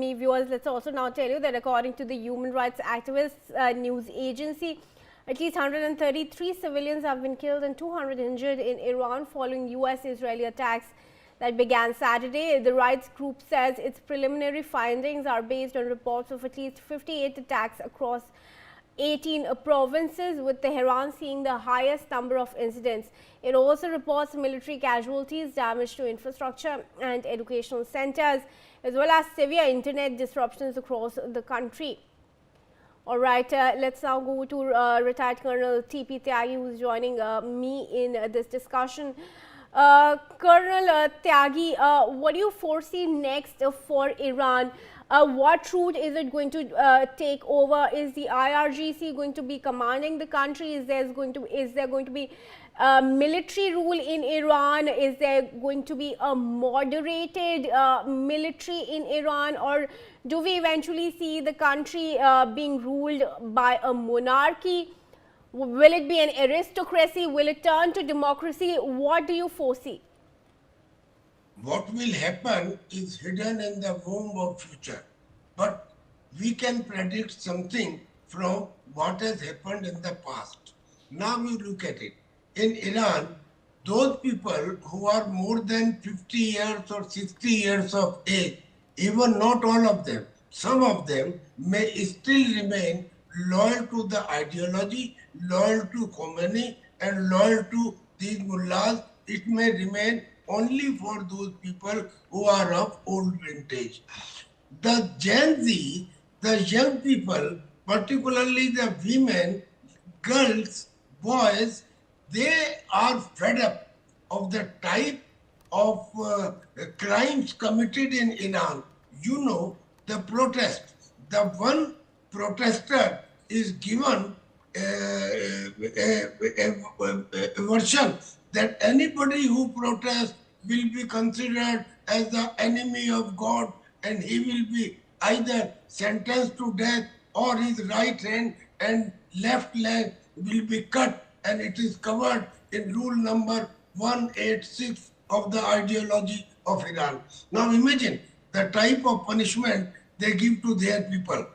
me, viewers, let's also now tell you that according to the human rights activists news agency, at least 133 civilians have been killed and 200 injured in Iran following US-Israeli attacks that began Saturday. The rights group says its preliminary findings are based on reports of at least 58 attacks across 18 provinces, with Tehran seeing the highest number of incidents. It also reports military casualties, damage to infrastructure and educational centers, as well as severe internet disruptions across the country. All right, let's now go to retired Colonel T.P. Tyagi, who is joining me in this discussion. Colonel Tyagi, what do you foresee next for Iran? What route is it going to take over? Is the IRGC going to be commanding the country? Is there going to be military rule in Iran? Is there going to be a moderated military in Iran, or do we eventually see the country being ruled by a monarchy? Will it be an aristocracy? Will it turn to democracy? What do you foresee? What will happen is hidden in the womb of future. But we can predict something from what has happened in the past. Now we look at it. In Iran, those people who are more than 50 years or 60 years of age, even not all of them, some of them may still remain loyal to the ideology, loyal to Khamenei, and loyal to these mullahs. It may remain only for those people who are of old vintage. The Gen Z, the young people, particularly the women, girls, boys, they are fed up of the type of crimes committed in Iran. You know, the protest, the one protester is given a version that anybody who protests will be considered as the enemy of God, and he will be either sentenced to death or his right hand and left leg will be cut, and it is covered in rule number 186 of the ideology of Iran. Now imagine the type of punishment they give to their people.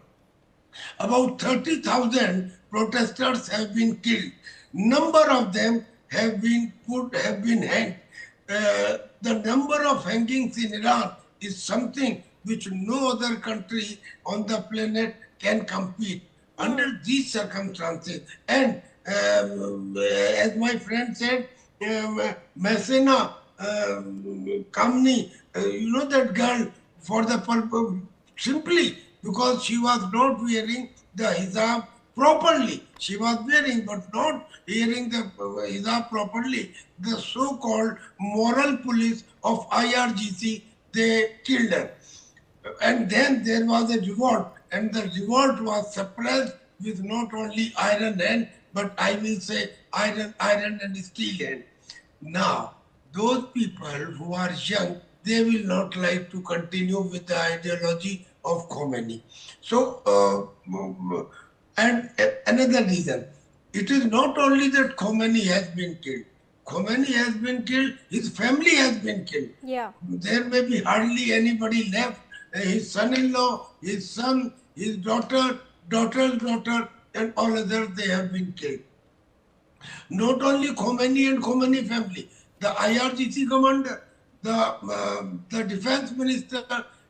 About 30,000 protesters have been killed. Number of them have been hanged. The number of hangings in Iran is something which no other country on the planet can compete under these circumstances. And as my friend said, Messina Khamenei, you know that girl, for the purpose, simply because she was not wearing the hijab properly. She was wearing but not wearing the hijab properly. The so-called moral police of IRGC, they killed her. And then there was a revolt, and the revolt was suppressed with not only iron hand, but I will say iron and steel hand. Now, those people who are young, they will not like to continue with the ideology of Khomeini. So, and another reason, it is not only that Khomeini has been killed. Khomeini has been killed, his family has been killed. Yeah. There may be hardly anybody left. His son-in-law, his son, his daughter, daughter's daughter, and all others, they have been killed. Not only Khomeini and Khomeini family, the IRGC commander, the defense minister,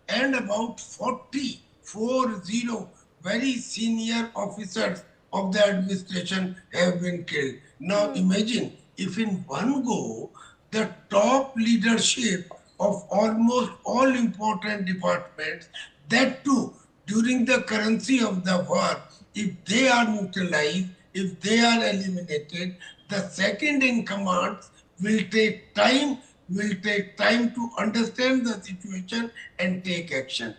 and about 40 very senior officers of the administration have been killed. Now imagine if in one go, the top leadership of almost all important departments, that too during the currency of the war, if they are neutralized, if they are eliminated, the second in command will take time to understand the situation and take action.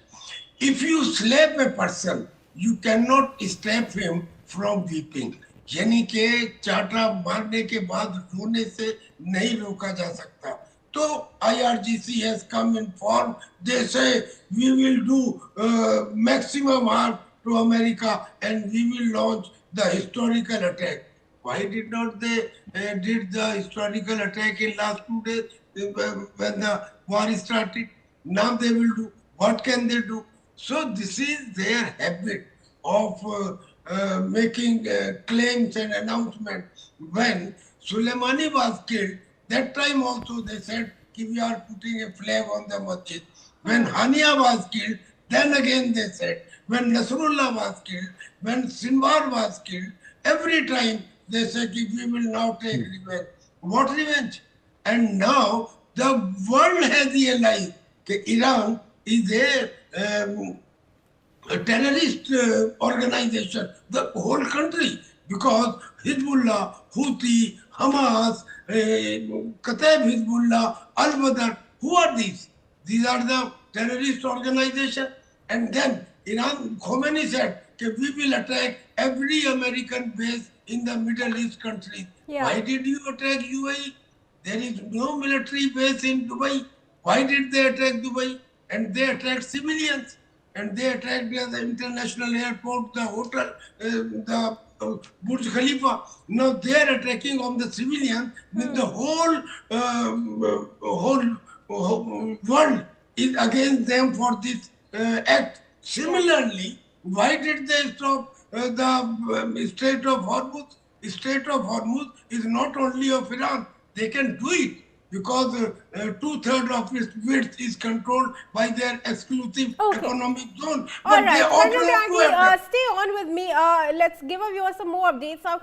If you slap a person, you cannot stop him from weeping. यानी के चाटा मारने के बाद रोने से नहीं रोका जा सकता. So IRGC has come in form. They say we will do maximum harm to America and we will launch the historical attack. Why did not they did the historical attack in last 2 days when the war started? Now they will do. What can they do? So this is their habit of making claims and announcements. When Soleimani was killed, that time also they said, we are putting a flag on the masjid. When Hania was killed, then again they said. When Nasrullah was killed, when Sinwar was killed, every time they said, we will now take revenge. What revenge? And now the world has realized that Iran is a terrorist organization, the whole country, because Hezbollah, Houthi, Hamas, Kataib Hezbollah, Al-Badr, who are these? These are the terrorist organization. And then Iran, Khamenei said, that we will attack every American base in the Middle East countries. Yeah. Why did you attack UAE? There is no military base in Dubai. Why did they attack Dubai? And they attacked civilians. And they attacked the international airport, the hotel, the Burj Khalifa. Now they are attacking on the civilians. With the whole world is against them for this act. Similarly, why did they stop the Strait of Hormuz? Strait of Hormuz is not only of Iran. They can do it because 2/3 of its width is controlled by their exclusive economic zone. All right, they Sanjay opt not to Gangi, attack. stay on with me. Let's give our viewers some more updates. Now